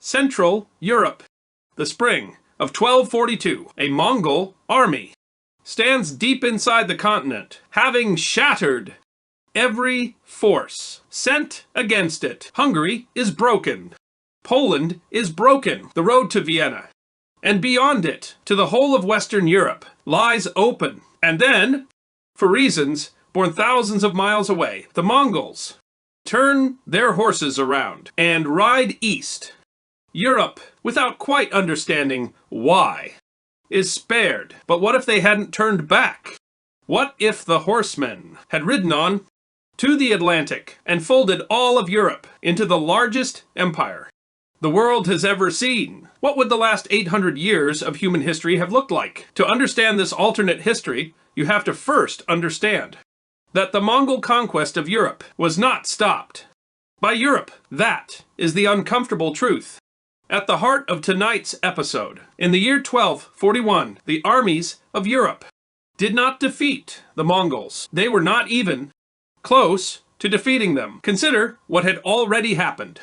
Central Europe. The spring of 1242, a Mongol army stands deep inside the continent, having shattered every force sent against it. Hungary is broken. Poland is broken. The road to Vienna, and beyond it, to the whole of Western Europe, lies open. And then, for reasons born thousands of miles away, the Mongols turn their horses around and ride east. Europe, without quite understanding why, is spared. But what if they hadn't turned back? What if the horsemen had ridden on to the Atlantic and folded all of Europe into the largest empire the world has ever seen? What would the last 800 years of human history have looked like? To understand this alternate history, you have to first understand that the Mongol conquest of Europe was not stopped by Europe. That is the uncomfortable truth. At the heart of tonight's episode, in the year 1241, the armies of Europe did not defeat the Mongols. They were not even close to defeating them. Consider what had already happened.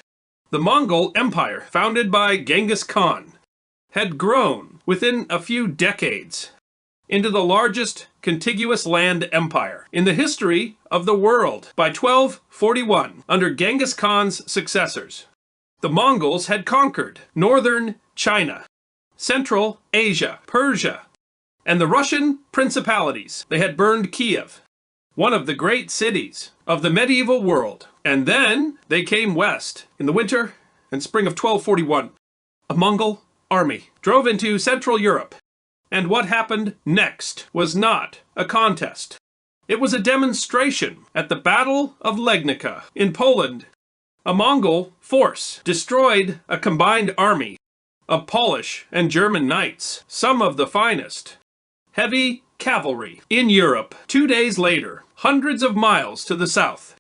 The Mongol Empire, founded by Genghis Khan, had grown within a few decades into the largest contiguous land empire in the history of the world. By 1241, under Genghis Khan's successors, the Mongols had conquered northern China, Central Asia, Persia, and the Russian principalities. They had burned Kiev, one of the great cities of the medieval world. And then they came west in the winter and spring of 1241. A Mongol army drove into Central Europe. And what happened next was not a contest. It was a demonstration at the Battle of Legnica in Poland. A Mongol force destroyed a combined army of Polish and German knights, some of the finest heavy cavalry in Europe. 2 days later, hundreds of miles to the south,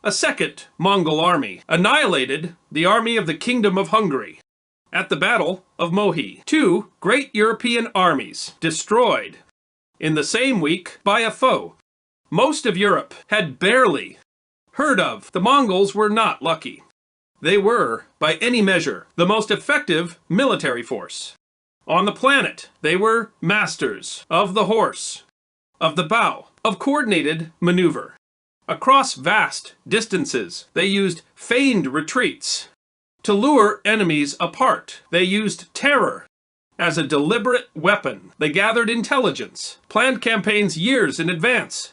a second Mongol army annihilated the army of the Kingdom of Hungary at the Battle of Mohi. Two great European armies destroyed in the same week by a foe most of Europe had barely heard of. The Mongols were not lucky. They were, by any measure, the most effective military force on the planet. They were masters of the horse, of the bow, of coordinated maneuver. Across vast distances, they used feigned retreats to lure enemies apart. They used terror as a deliberate weapon. They gathered intelligence, planned campaigns years in advance,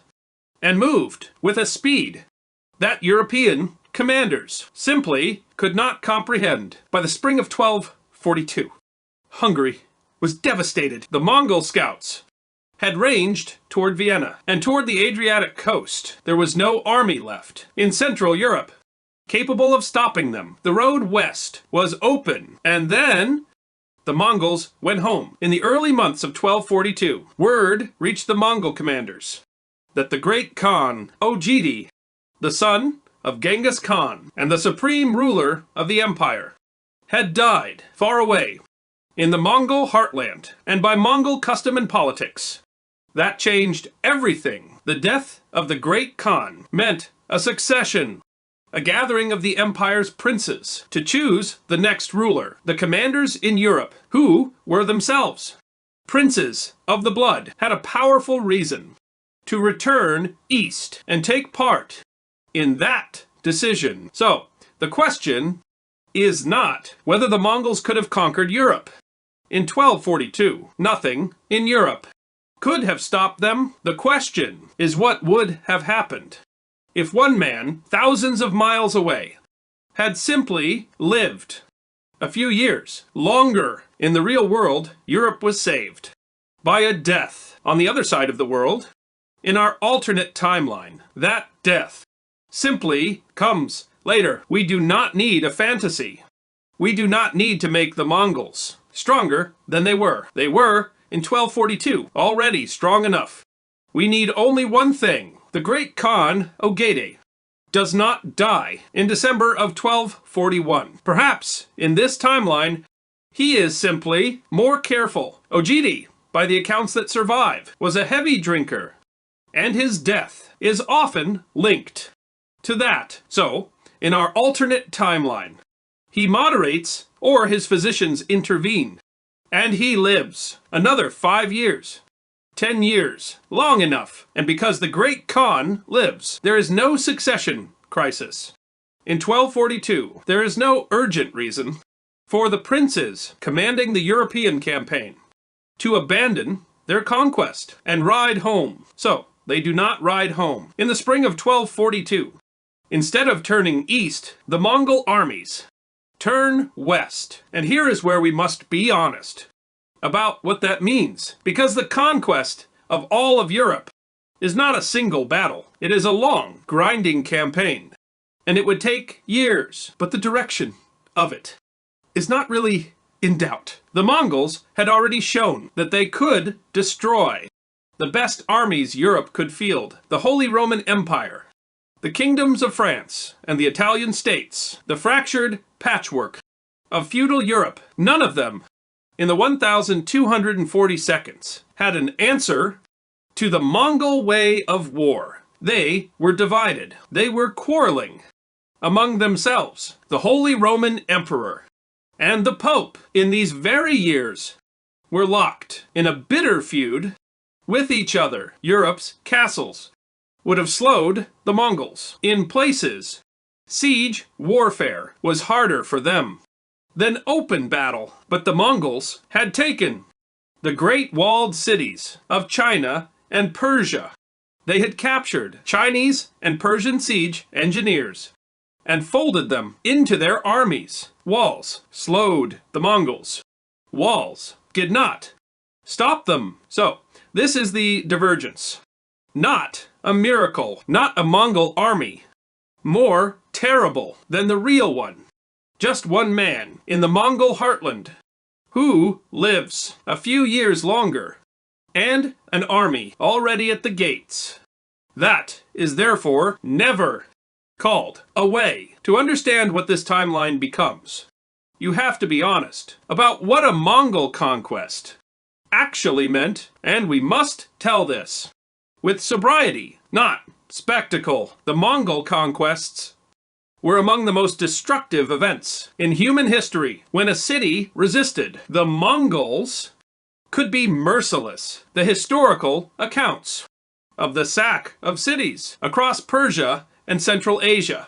and moved with a speed that European commanders simply could not comprehend. By the spring of 1242, Hungary was devastated. The Mongol scouts had ranged toward Vienna and toward the Adriatic coast. There was no army left in Central Europe capable of stopping them. The road west was open, and then the Mongols went home. In the early months of 1242, word reached the Mongol commanders that the great Khan, Ojidi, the son of Genghis Khan and the supreme ruler of the empire, had died far away in the Mongol heartland. And by Mongol custom and politics, that changed everything. The death of the great Khan meant a succession, a gathering of the empire's princes to choose the next ruler. The commanders in Europe, who were themselves princes of the blood, had a powerful reason to return east and take part in that decision. So, the question is not whether the Mongols could have conquered Europe. In 1242, nothing in Europe could have stopped them. The question is what would have happened if one man, thousands of miles away, had simply lived a few years longer. In the real world, Europe was saved by a death. On the other side of the world, in our alternate timeline, that death simply comes later. We do not need a fantasy. We do not need to make the Mongols stronger than they were. They were, in 1242, already strong enough. We need only one thing. The great Khan, Ojidi, does not die in December of 1241. Perhaps, in this timeline, he is simply more careful. Ojidi, by the accounts that survive, was a heavy drinker, and his death is often linked to that. So, in our alternate timeline, he moderates or his physicians intervene, and he lives another 5 years. 10 years, long enough, and because the great Khan lives, there is no succession crisis. In 1242, there is no urgent reason for the princes commanding the European campaign to abandon their conquest and ride home. So, they do not ride home. In the spring of 1242, instead of turning east, the Mongol armies turn west. And here is where we must be honest about what that means, because the conquest of all of Europe is not a single battle. It is a long, grinding campaign, and it would take years, but the direction of it is not really in doubt. The Mongols had already shown that they could destroy the best armies Europe could field: the Holy Roman Empire, the kingdoms of France and the Italian states, the fractured patchwork of feudal Europe. None of them in the 1,240 seconds had an answer to the Mongol way of war. They were divided. They were quarreling among themselves. The Holy Roman Emperor and the Pope in these very years were locked in a bitter feud with each other. Europe's castles would have slowed the Mongols. In places, siege warfare was harder for them than open battle, but the Mongols had taken the great walled cities of China and Persia. They had captured Chinese and Persian siege engineers and folded them into their armies. Walls slowed the Mongols. Walls did not stop them. So, this is the divergence. Not a miracle, not a Mongol army more terrible than the real one. Just one man in the Mongol heartland who lives a few years longer, and an army already at the gates. That is therefore never called a way. To understand what this timeline becomes, you have to be honest about what a Mongol conquest actually meant, and we must tell this with sobriety, not spectacle. The Mongol conquests were among the most destructive events in human history. When a city resisted, the Mongols could be merciless. The historical accounts of the sack of cities across Persia and Central Asia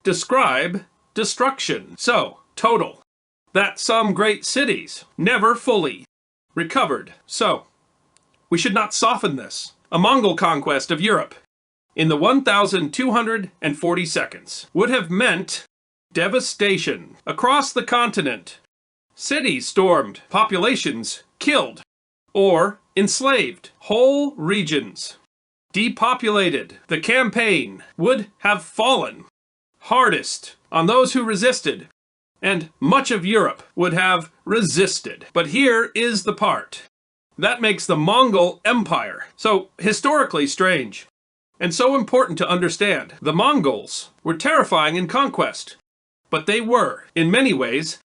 describe destruction so total that some great cities never fully recovered. So, we should not soften this. A Mongol conquest of Europe in the 1,240 seconds would have meant devastation across the continent. Cities stormed, populations killed or enslaved, whole regions depopulated. The campaign would have fallen hardest on those who resisted, and much of Europe would have resisted. But here is the part that makes the Mongol Empire so historically strange and so important to understand. The Mongols were terrifying in conquest, but they were, in many ways,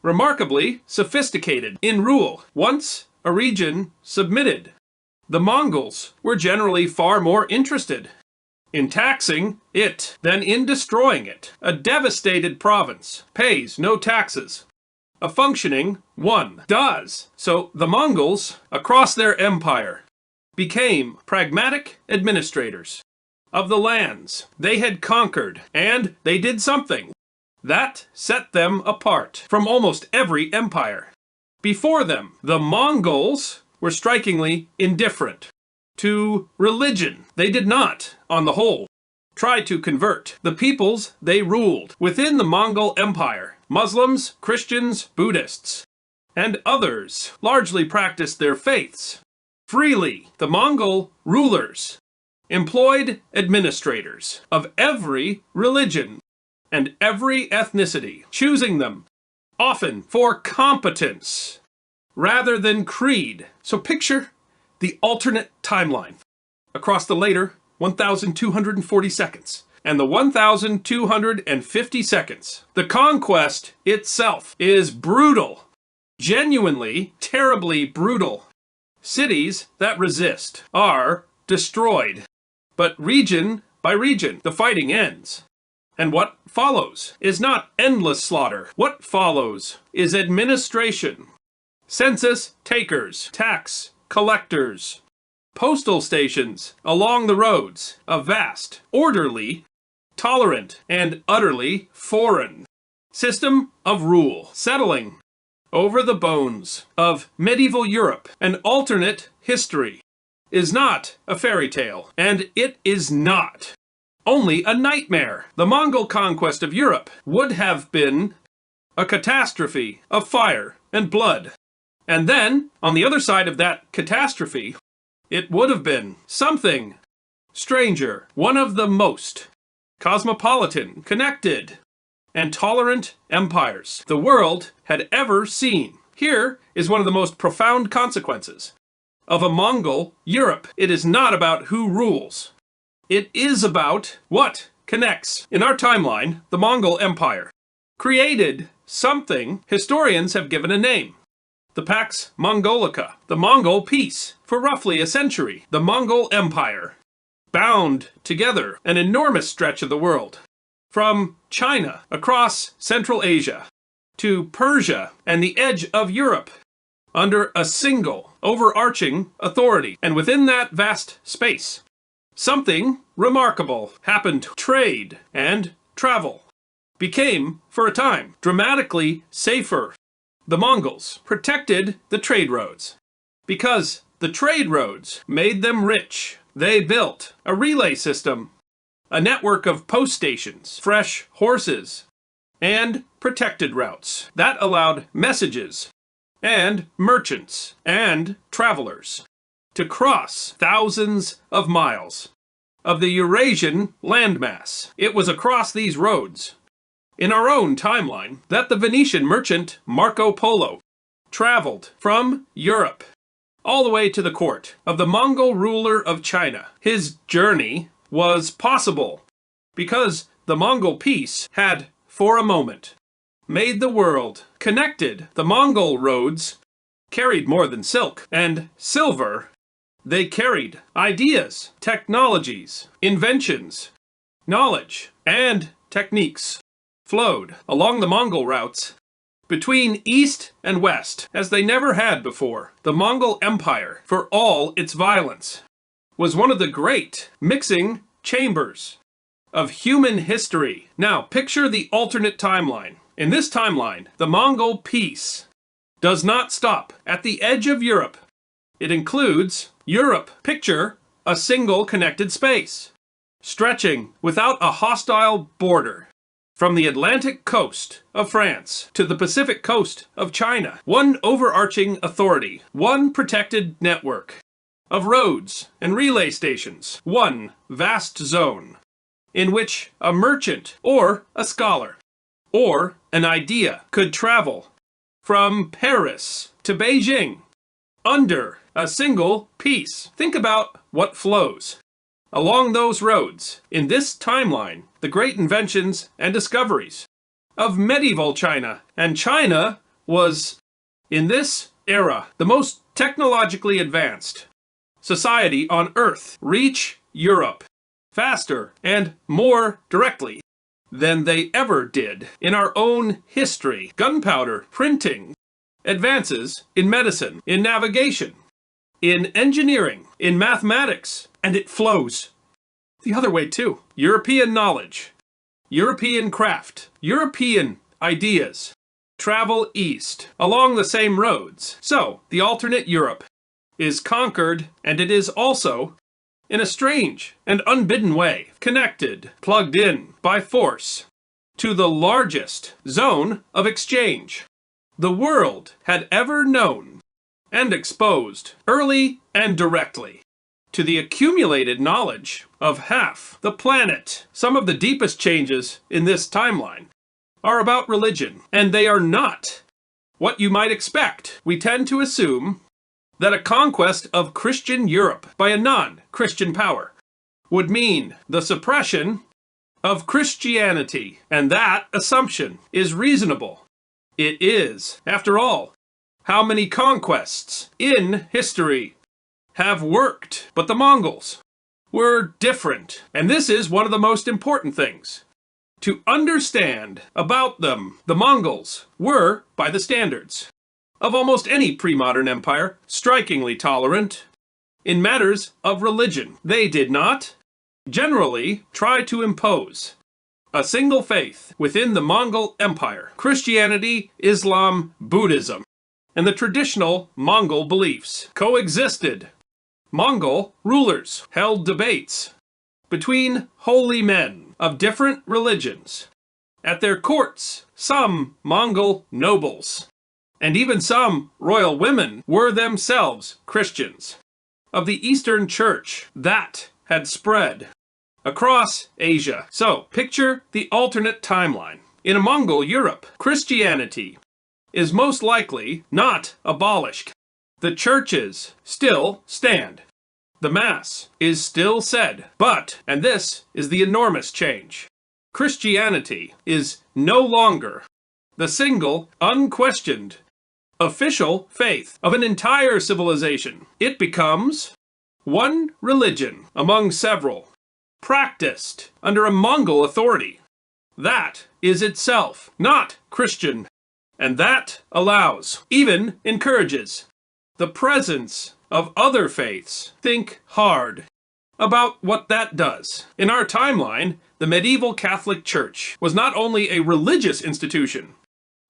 remarkably sophisticated in rule. Once a region submitted, the Mongols were generally far more interested in taxing it than in destroying it. A devastated province pays no taxes. A functioning one does. So the Mongols, across their empire, became pragmatic administrators of the lands they had conquered, and they did something that set them apart from almost every empire. Before them, the Mongols were strikingly indifferent to religion. They did not, on the whole, try to convert the peoples they ruled. Within the Mongol Empire, Muslims, Christians, Buddhists, and others largely practiced their faiths freely. The Mongol rulers employed administrators of every religion and every ethnicity, choosing them often for competence rather than creed. So picture the alternate timeline across the later 1,240 seconds and the 1,250 seconds. The conquest itself is brutal, genuinely, terribly brutal. Cities that resist are destroyed, but region by region, the fighting ends. And what follows is not endless slaughter. What follows is administration. Census takers, tax collectors, postal stations along the roads, a vast, orderly, tolerant, and utterly foreign system of rule, settling over the bones of medieval Europe. An alternate history is not a fairy tale, and it is not only a nightmare. The Mongol conquest of Europe would have been a catastrophe of fire and blood. And then, on the other side of that catastrophe, it would have been something stranger, one of the most cosmopolitan, connected, and tolerant empires the world had ever seen. Here is one of the most profound consequences of a Mongol Europe. It is not about who rules. It is about what connects. In our timeline, the Mongol Empire created something historians have given a name. The Pax Mongolica, the Mongol peace. For roughly a century, the Mongol Empire bound together an enormous stretch of the world, from China across Central Asia to Persia and the edge of Europe, under a single overarching authority. And within that vast space, something remarkable happened. Trade and travel became, for a time, dramatically safer. The Mongols protected the trade roads. Because the trade roads made them rich, they built a relay system, a network of post stations, fresh horses, and protected routes that allowed messages and merchants and travelers to cross thousands of miles of the Eurasian landmass. It was across these roads, in our own timeline, that the Venetian merchant Marco Polo traveled from Europe all the way to the court of the Mongol ruler of China. His journey was possible because the Mongol peace had, for a moment, made the world connected. The Mongol roads carried more than silk and silver. They carried ideas, technologies, inventions, knowledge, and techniques flowed along the Mongol routes between east and west as they never had before. The Mongol Empire, for all its violence, was one of the great mixing chambers of human history. Now, picture the alternate timeline. In this timeline, the Mongol peace does not stop at the edge of Europe. It includes Europe. Picture a single connected space, stretching without a hostile border from the Atlantic coast of France to the Pacific coast of China. One overarching authority, one protected network of roads and relay stations, one vast zone in which a merchant or a scholar or an idea could travel from Paris to Beijing under a single peace. Think about what flows along those roads. In this timeline, the great inventions and discoveries of medieval China. And China was, in this era, the most technologically advanced society on Earth. Reach Europe faster and more directly than they ever did in our own history. Gunpowder, printing, advances in medicine, in navigation, in engineering, in mathematics, and it flows the other way too. European knowledge, European craft, European ideas travel east along the same roads. So, the alternate Europe is conquered, and it is also, in a strange and unbidden way, connected, plugged in by force to the largest zone of exchange the world had ever known, and exposed, early and directly, to the accumulated knowledge of half the planet. Some of the deepest changes in this timeline are about religion, and they are not what you might expect. We tend to assume that a conquest of Christian Europe by a non-Christian power would mean the suppression of Christianity, and that assumption is reasonable. It is, after all, how many conquests in history have worked. But the Mongols were different, and this is one of the most important things to understand about them, the Mongols were, by the standards of almost any pre-modern empire, strikingly tolerant in matters of religion. They did not generally try to impose a single faith within the Mongol Empire. Christianity, Islam, Buddhism, and the traditional Mongol beliefs coexisted. Mongol rulers held debates between holy men of different religions. At their courts, some Mongol nobles, and even some royal women, were themselves Christians of the Eastern Church that had spread across Asia. So, picture the alternate timeline. In a Mongol Europe, Christianity is most likely not abolished. The churches still stand. The Mass is still said. But, and this is the enormous change, Christianity is no longer the single, unquestioned, official faith of an entire civilization. It becomes one religion among several, practiced under a Mongol authority. That is itself not Christian, and that allows, even encourages, the presence of other faiths. Think hard about what that does. In our timeline, the medieval Catholic Church was not only a religious institution,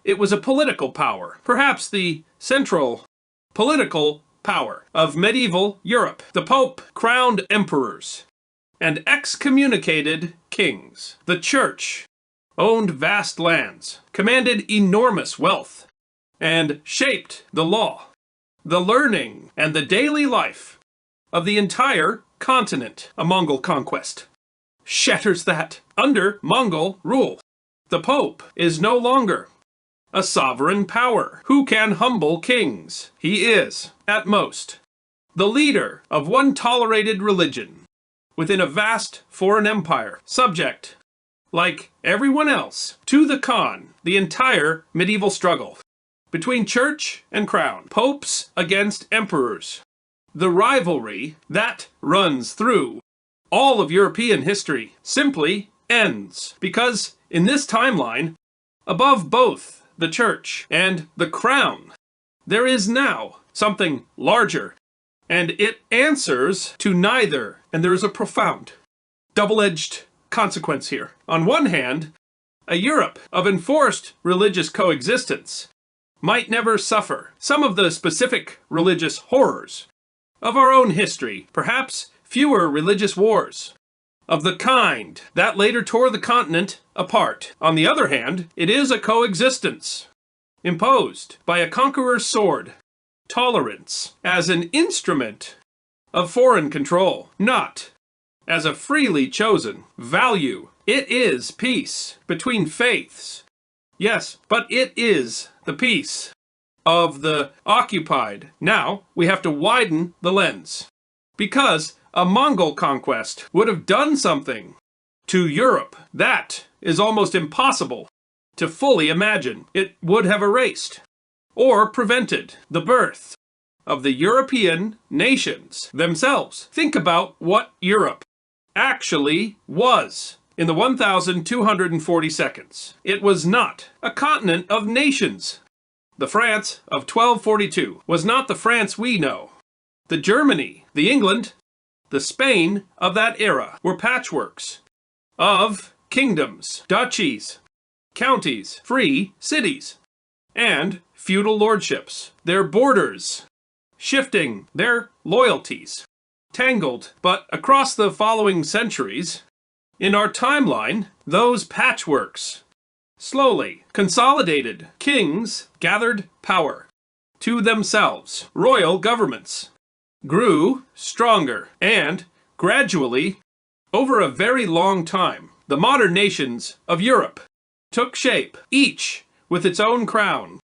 it was a political power, perhaps the central political power of medieval Europe. The Pope crowned emperors and excommunicated kings. The Church owned vast lands, commanded enormous wealth, and shaped the law, the learning, and the daily life of the entire continent. A Mongol conquest shatters that. Under Mongol rule, the Pope is no longer a sovereign power who can humble kings. He is, at most, the leader of one tolerated religion within a vast foreign empire, subject, like everyone else, to the Khan. The entire medieval struggle between church and crown, popes against emperors, the rivalry that runs through all of European history, simply ends. Because in this timeline, above both the church and the crown, there is now something larger, and it answers to neither. And there is a profound, double-edged consequence here. On one hand, a Europe of enforced religious coexistence might never suffer some of the specific religious horrors of our own history, perhaps fewer religious wars of the kind that later tore the continent apart. On the other hand, it is a coexistence imposed by a conqueror's sword, tolerance, as an instrument of foreign control, not as a freely chosen value. It is peace between faiths. Yes, but it is the peace of the occupied. Now, we have to widen the lens, because a Mongol conquest would have done something to Europe that is almost impossible to fully imagine. It would have erased or prevented the birth of the European nations themselves. Think about what Europe actually was in the 1,240 seconds. It was not a continent of nations. The France of 1242 was not the France we know. The Germany, the England, the Spain of that era were patchworks of kingdoms, duchies, counties, free cities, and feudal lordships. Their borders shifting, their loyalties tangled. But across the following centuries, in our timeline, those patchworks slowly consolidated. Kings gathered power to themselves. Royal governments grew stronger, and gradually, over a very long time, the modern nations of Europe took shape, each with its own crown,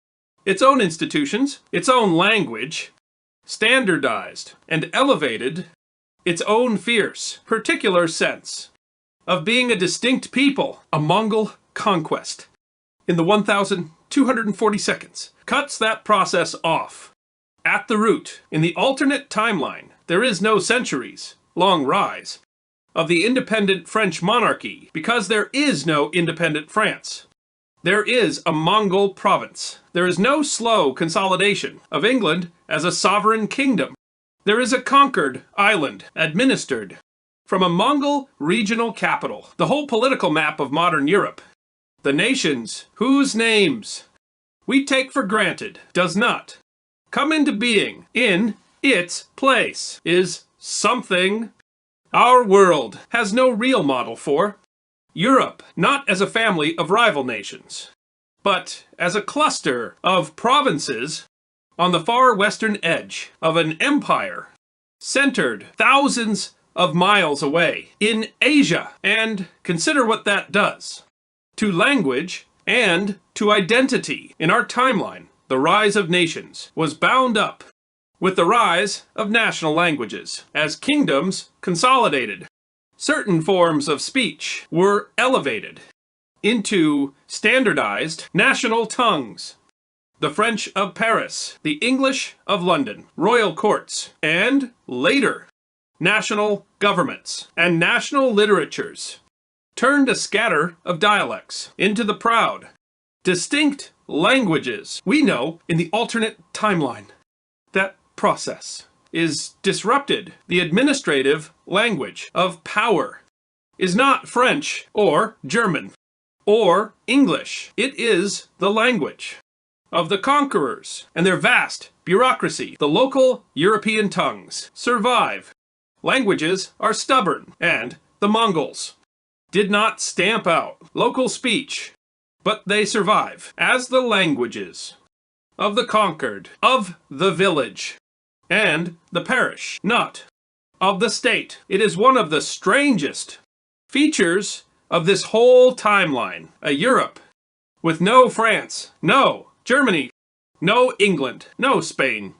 its own institutions, its own language, standardized and elevated its own fierce, particular sense of being a distinct people. A Mongol conquest in the 1,240 seconds cuts that process off at the root. In the alternate timeline, there is no centuries long rise of the independent French monarchy, because there is no independent France. There is a Mongol province. There is no slow consolidation of England as a sovereign kingdom. There is a conquered island administered from a Mongol regional capital. The whole political map of modern Europe, the nations whose names we take for granted, does not come into being in its place, is something our world has no real model for. Europe, not as a family of rival nations, but as a cluster of provinces on the far western edge of an empire centered thousands of miles away in Asia. And consider what that does to language and to identity. In our timeline, the rise of nations was bound up with the rise of national languages as kingdoms consolidated. Certain forms of speech were elevated into standardized national tongues. The French of Paris, the English of London, royal courts, and later national governments and national literatures turned a scatter of dialects into the proud, distinct languages we know in the alternate timeline. That process is disrupted. The administrative language of power is not French or German or English. It is the language of the conquerors and their vast bureaucracy. The local European tongues survive. Languages are stubborn, and the Mongols did not stamp out local speech, but they survive as the languages of the conquered, of the village, and the parish, not of the state. It is one of the strangest features of this whole timeline. A Europe with no France, no Germany, no England, no Spain.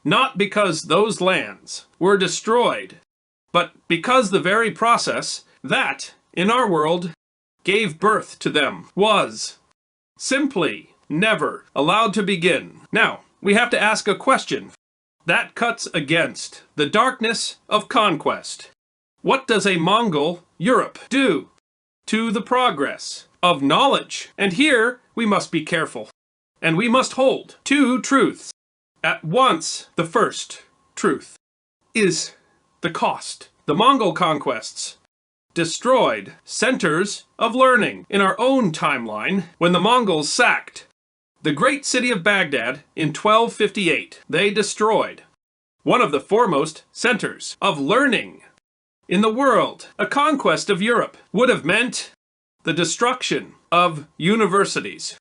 Not because those lands were destroyed, but because the very process that, in our world, gave birth to them was simply never allowed to begin. Now, we have to ask a question that cuts against the darkness of conquest. What does a Mongol Europe do to the progress of knowledge? And here we must be careful, and we must hold two truths. At once, the first truth is the cost. The Mongol conquests destroyed centers of learning. In our own timeline, when the Mongols sacked the great city of Baghdad in 1258, they destroyed one of the foremost centers of learning in the world. A conquest of Europe would have meant the destruction of universities,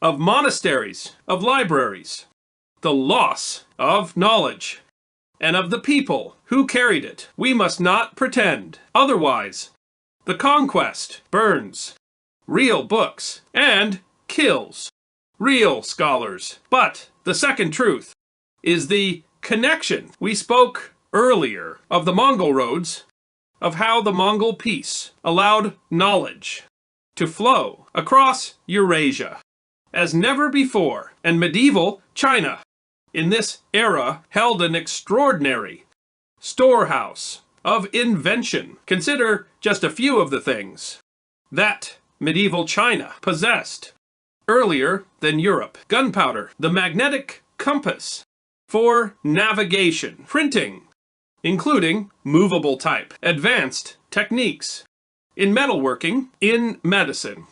of monasteries, of libraries, the loss of knowledge, and of the people who carried it. We must not pretend otherwise. The conquest burns real books and kills real scholars. But the second truth is the connection. We spoke earlier of the Mongol roads, of how the Mongol peace allowed knowledge to flow across Eurasia as never before. And medieval China, in this era, held an extraordinary storehouse of invention. Consider just a few of the things that medieval China possessed earlier than Europe. Gunpowder, the magnetic compass for navigation, printing, including movable type, advanced techniques in metalworking, in medicine,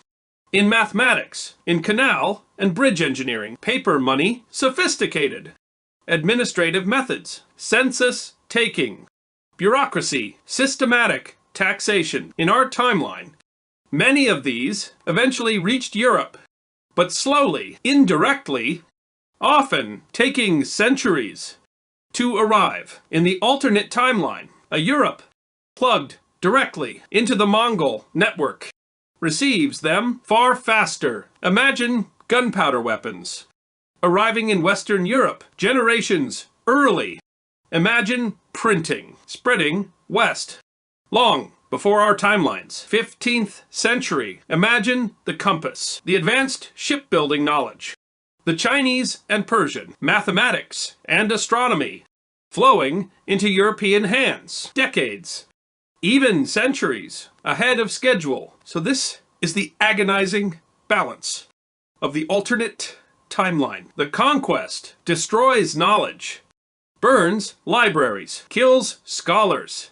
in mathematics, in canal and bridge engineering, paper money, sophisticated administrative methods, census taking, bureaucracy, systematic taxation. In our timeline, many of these eventually reached Europe, but slowly, indirectly, often taking centuries to arrive. In the alternate timeline, a Europe plugged directly into the Mongol network receives them far faster. Imagine gunpowder weapons arriving in Western Europe generations early. Imagine printing spreading west long before our timelines. 15th century. Imagine the compass, the advanced shipbuilding knowledge, the Chinese and Persian mathematics and astronomy flowing into European hands decades even centuries ahead of schedule. So this is the agonizing balance of the alternate timeline. The conquest destroys knowledge, burns libraries, kills scholars,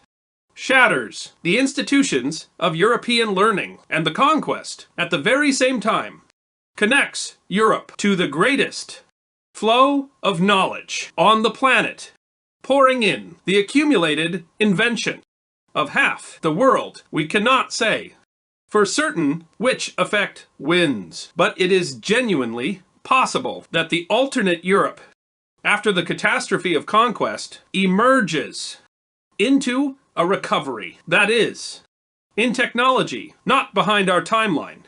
shatters the institutions of European learning, and the conquest, at the very same time, connects Europe to the greatest flow of knowledge on the planet, pouring in the accumulated invention of half the world. We cannot say for certain which effect wins, but it is genuinely possible that the alternate Europe, after the catastrophe of conquest, emerges into a recovery. That is, in technology, not behind our timeline,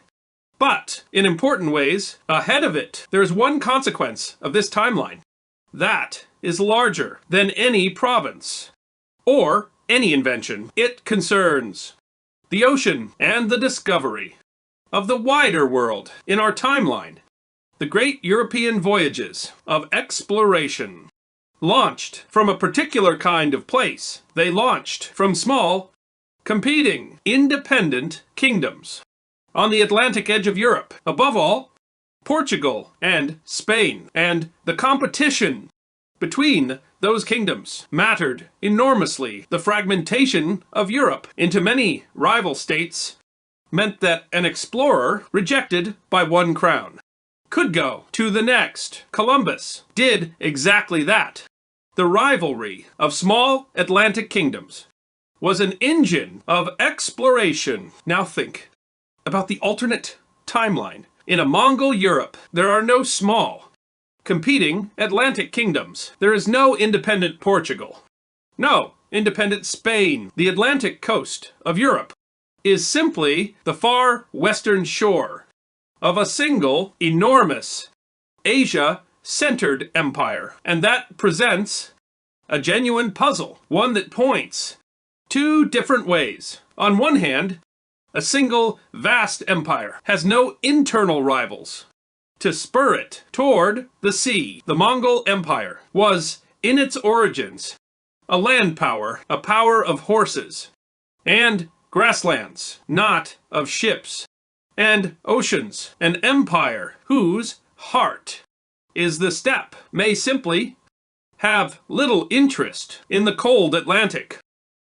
but in important ways ahead of it. There's one consequence of this timeline that is larger than any province or any invention. It concerns the ocean and the discovery of the wider world in our timeline. The great European voyages of exploration launched from a particular kind of place. They launched from small, competing, independent kingdoms on the Atlantic edge of Europe. Above all, Portugal and Spain. And the competition between those kingdoms mattered enormously. The fragmentation of Europe into many rival states meant that an explorer rejected by one crown could go to the next. Columbus did exactly that. The rivalry of small Atlantic kingdoms was an engine of exploration. Now think about the alternate timeline. In a Mongol Europe, there are no small, competing Atlantic kingdoms. There is no independent Portugal, no independent Spain. The Atlantic coast of Europe is simply the far western shore of a single, enormous, Asia-centered empire. And that presents a genuine puzzle, one that points two different ways. On one hand, a single vast empire has no internal rivals to spur it toward the sea. The Mongol Empire was, in its origins, a land power, a power of horses and grasslands, not of ships and oceans. An empire whose heart is the steppe may simply have little interest in the cold Atlantic.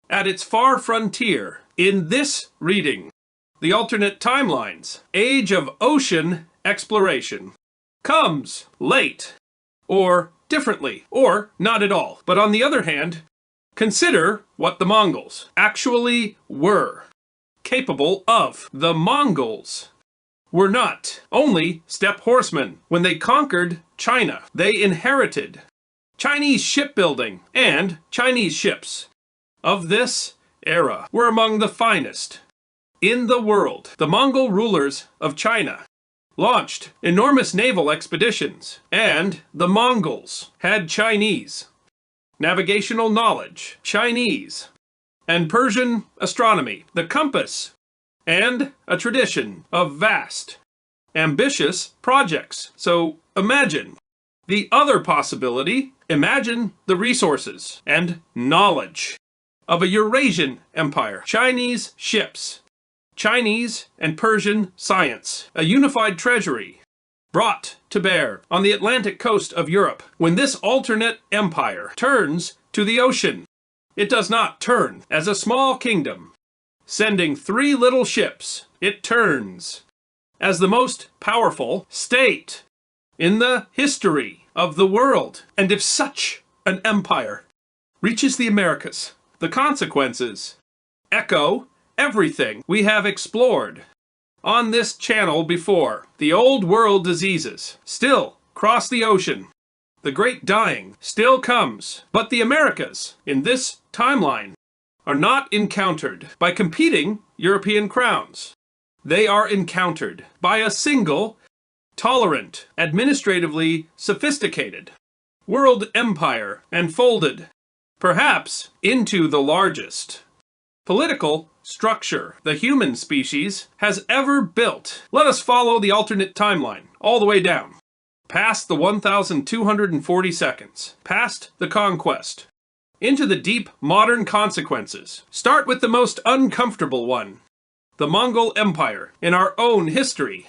At its far frontier, in this reading, the alternate timelines, age of ocean exploration, comes late, or differently, or not at all. But on the other hand, consider what the Mongols actually were capable of. The Mongols were not only steppe horsemen. When they conquered China, they inherited Chinese shipbuilding, and Chinese ships of this era were among the finest in the world. The Mongol rulers of China launched enormous naval expeditions, and the Mongols had Chinese navigational knowledge, Chinese and Persian astronomy, the compass, and a tradition of vast, ambitious projects. So imagine the other possibility. Imagine the resources and knowledge of a Eurasian empire, Chinese ships, Chinese and Persian science, a unified treasury brought to bear on the Atlantic coast of Europe. When this alternate empire turns to the ocean, it does not turn as a small kingdom, sending 3 little ships. It turns as the most powerful state in the history of the world. And if such an empire reaches the Americas, the consequences echo everything we have explored on this channel before. The old world diseases still cross the ocean. The great dying still comes. But the Americas, in this timeline, are not encountered by competing European crowns. They are encountered by a single, tolerant, administratively sophisticated world empire, and folded, perhaps, into the largest political structure the human species has ever built. Let us follow the alternate timeline all the way down, past the 1,240 seconds, past the conquest, into the deep modern consequences. Start with the most uncomfortable one. The Mongol Empire, in our own history,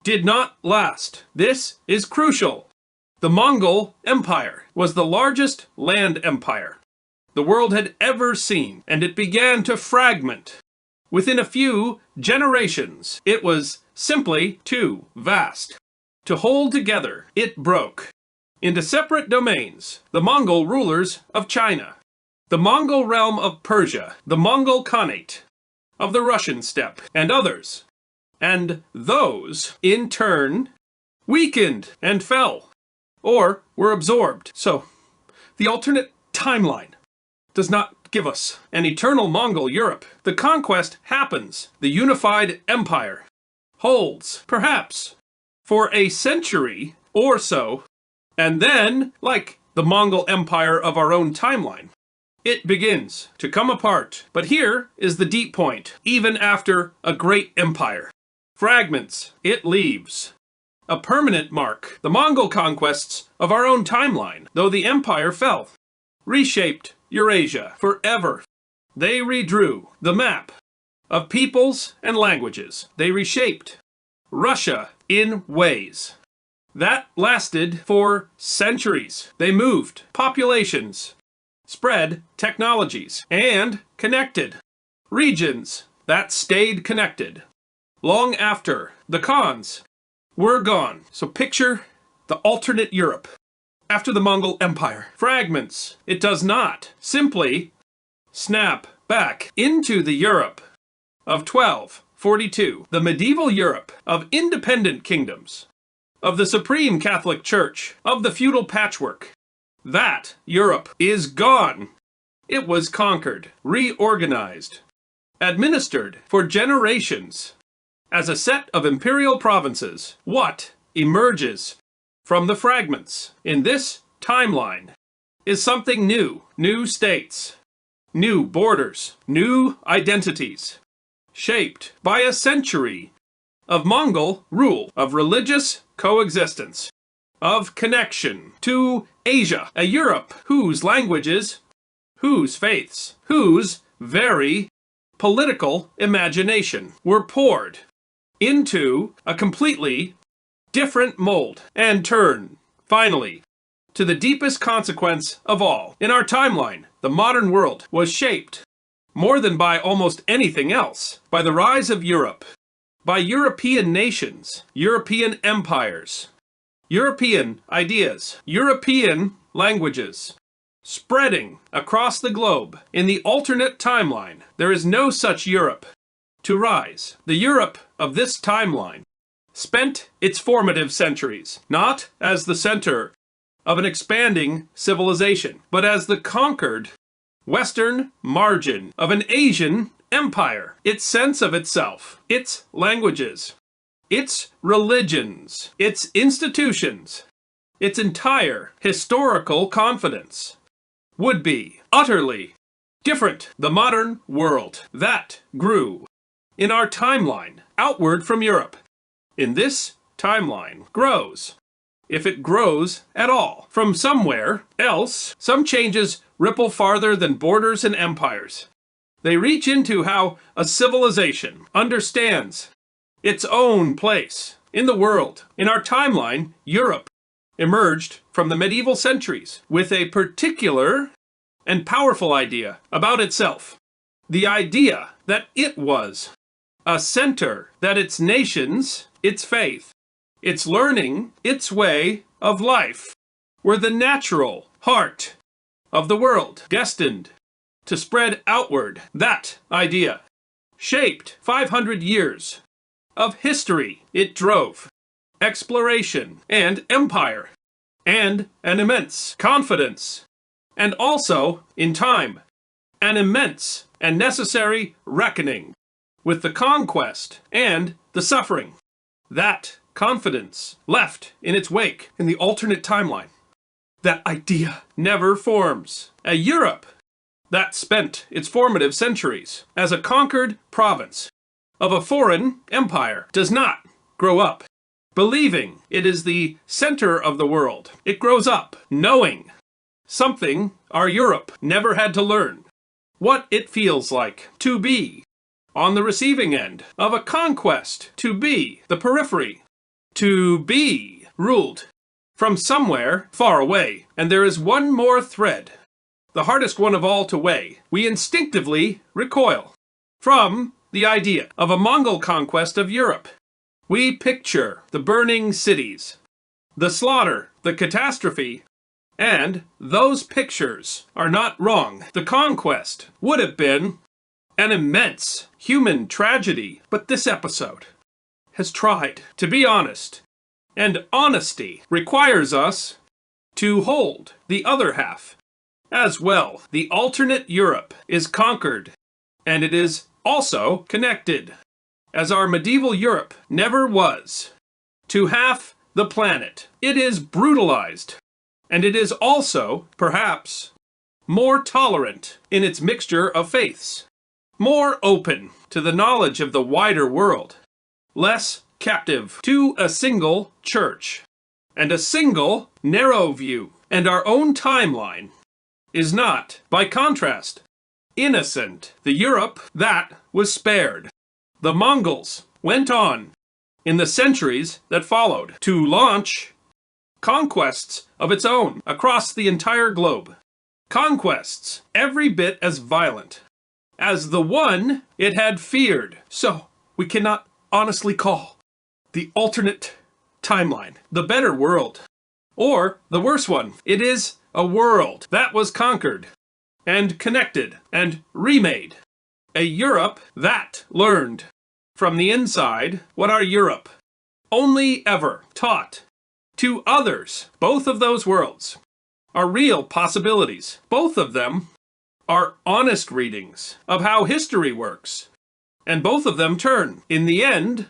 did not last. This is crucial. The Mongol Empire was the largest land empire the world had ever seen, and it began to fragment. Within a few generations, it was simply too vast to hold together. It broke into separate domains: the Mongol rulers of China, the Mongol realm of Persia, the Mongol Khanate of the Russian steppe, and others. And those, in turn, weakened and fell, or were absorbed. So, the alternate timeline does not give us an eternal Mongol Europe. The conquest happens. The unified empire holds, perhaps, for a century or so, and then, like the Mongol Empire of our own timeline, it begins to come apart. But here is the deep point. Even after a great empire fragments, it leaves a permanent mark. The Mongol conquests of our own timeline, though the empire fell, reshaped Eurasia forever. They redrew the map of peoples and languages. They reshaped Russia in ways that lasted for centuries. They moved populations, spread technologies, and connected regions that stayed connected long after the Khans were gone. So picture the alternate Europe after the Mongol Empire fragments. It does not simply snap back into the Europe of 1242, the medieval Europe of independent kingdoms, of the Supreme Catholic Church, of the feudal patchwork. That Europe is gone. It was conquered, reorganized, administered for generations as a set of imperial provinces. What emerges from the fragments in this timeline is something new. New states, new borders, new identities, shaped by a century of Mongol rule, of religious coexistence, of connection to Asia, a Europe whose languages, whose faiths, whose very political imagination were poured into a completely different mold, and turn, finally, to the deepest consequence of all. In our timeline, the modern world was shaped, more than by almost anything else, by the rise of Europe, by European nations, European empires, European ideas, European languages, spreading across the globe. In the alternate timeline, there is no such Europe to rise. The Europe of this timeline spent its formative centuries not as the center of an expanding civilization, but as the conquered western margin of an Asian empire. Its sense of itself, its languages, its religions, its institutions, its entire historical confidence would be utterly different. The modern world that grew in our timeline outward from Europe, in this timeline, grows, if it grows at all, from somewhere else. Some changes ripple farther than borders and empires. They reach into how a civilization understands its own place in the world. In our timeline, Europe emerged from the medieval centuries with a particular and powerful idea about itself. The idea that it was a center, that its nations, its faith, its learning, its way of life were the natural heart of the world, destined to spread outward. That idea shaped 500 years of history. It drove exploration and empire and an immense confidence, and also, in time, an immense and necessary reckoning with the conquest and the suffering that confidence left in its wake. In the alternate timeline, that idea never forms. A Europe that spent its formative centuries as a conquered province of a foreign empire does not grow up believing it is the center of the world. It grows up knowing Something our Europe never had to learn. What it feels like to be on the receiving end of a conquest, to be the periphery, to be ruled from somewhere far away. And there is one more thread, the hardest one of all to weigh. We instinctively recoil from the idea of a Mongol conquest of Europe. We picture the burning cities, the slaughter, the catastrophe, and those pictures are not wrong. The conquest would have been an immense human tragedy, but this episode has tried to be honest, and honesty requires us to hold the other half as well. The alternate Europe is conquered, and it is also connected, as our medieval Europe never was, to half the planet. It is brutalized, and it is also, perhaps, more tolerant in its mixture of faiths, more open to the knowledge of the wider world, less captive to a single church, and a single narrow view. And our own timeline is not, by contrast, innocent. The Europe that was spared. The Mongols went on, in the centuries that followed, to launch conquests of its own across the entire globe. Conquests every bit as violent as the one it had feared. So we cannot honestly call the alternate timeline the better world, or the worse one. It is a world that was conquered and connected and remade. A Europe that learned from the inside what our Europe only ever taught to others. Both of those worlds are real possibilities. Both of them are honest readings of how history works. And both of them turn, in the end,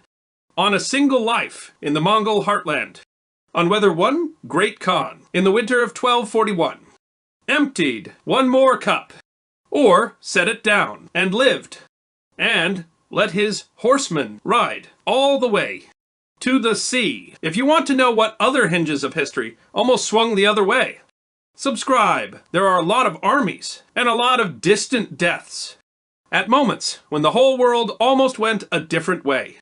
on a single life in the Mongol heartland, on whether one great Khan, in the winter of 1241, emptied one more cup, or set it down and lived, and let his horsemen ride all the way to the sea. If you want to know what other hinges of history almost swung the other way, subscribe. There are a lot of armies and a lot of distant deaths at moments when the whole world almost went a different way.